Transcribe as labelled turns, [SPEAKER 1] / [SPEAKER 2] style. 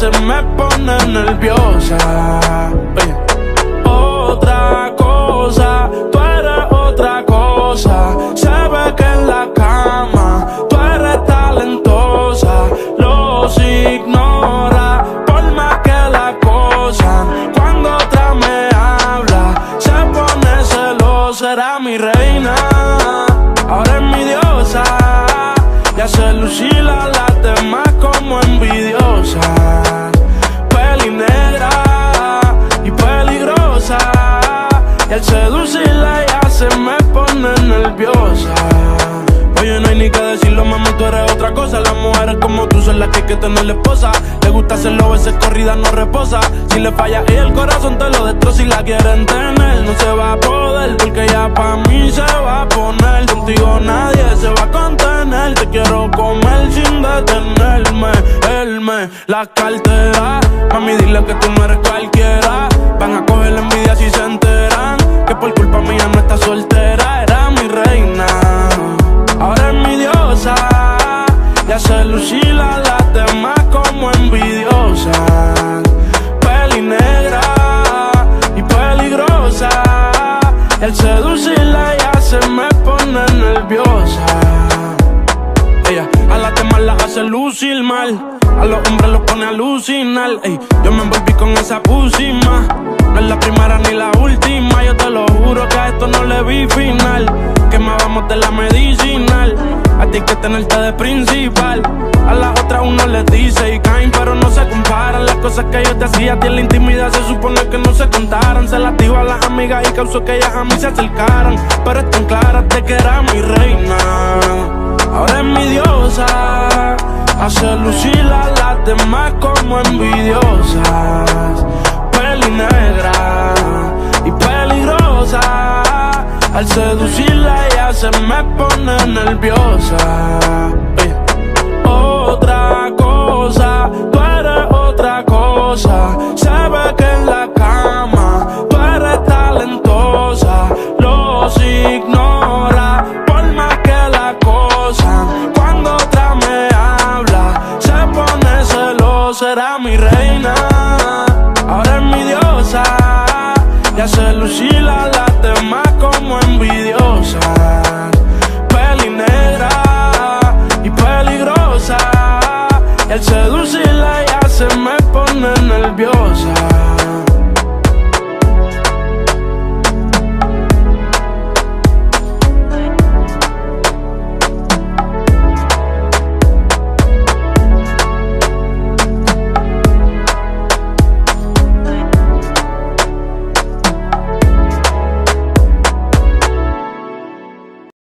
[SPEAKER 1] se me pone nerviosa. Oye. Otra cosa, tú eres otra cosa. Se ve que en la cama tú eres talentosa. Los ignora por más que la acosan. Cuando otra me habla, se pone celosa. Era mi reina, ahora es mi diosa. Y hace lucir a las demás como envidiosas. Peli negra y peligrosa, y al seducirla ya se me pone nerviosa. Oye, no hay ni que decirlo, mami, tú eres otra cosa. Las mujeres como tú son las que hay que tener esposa. Le gusta hacerlo, veces corrida no reposa. Si le falla y el corazón te lo destroza. Si la quieren tener, no se va a poder, porque ya pa' mí se va a poner. Contigo nadie se va a contener. Te quiero comer sin detenerme. Él me la cartera. Mami, dile que tú no eres cualquiera. Van a coger la envidia si se enteran que por culpa mía no está soltera. Era mi reina, ahora es mi diosa. Y hace lucir a las demás como envidiosas. Peli negra y peligrosa, y al seducirla ya se me pone nerviosa. Ella a las demás las hace lucir mal, a los hombres los pone a alucinar. Ey, yo me envolví con esa pusima. No es la primera ni la última. Yo te lo juro que a esto no le vi final. Quemábamos de la medicinal. A ti hay que tenerte de principal. A las otras uno les dice y caen, pero no se comparan. Las cosas que yo te hacía a ti en la intimidad se supone que no se contaran. Se las digo a las amigas y causó que ellas a mí se acercaran. Pero están claras de que era mi reina, ahora es mi diosa. Hace lucir a las demás como envidiosas. Peli negra y peligrosa, al seducirla ya se me pone nerviosa. Oye. Otra cosa, tú eres otra cosa. Se ve que en la cama tú eres talentosa. Los ignora por más que la acosan. Cuando otra me habla, se pone celosa. Era mi reina, ahora es mi diosa. Y hace lucir a las demás como envidiosas. Peli negra y peligrosa, y al seducirla ya se me pone nerviosa.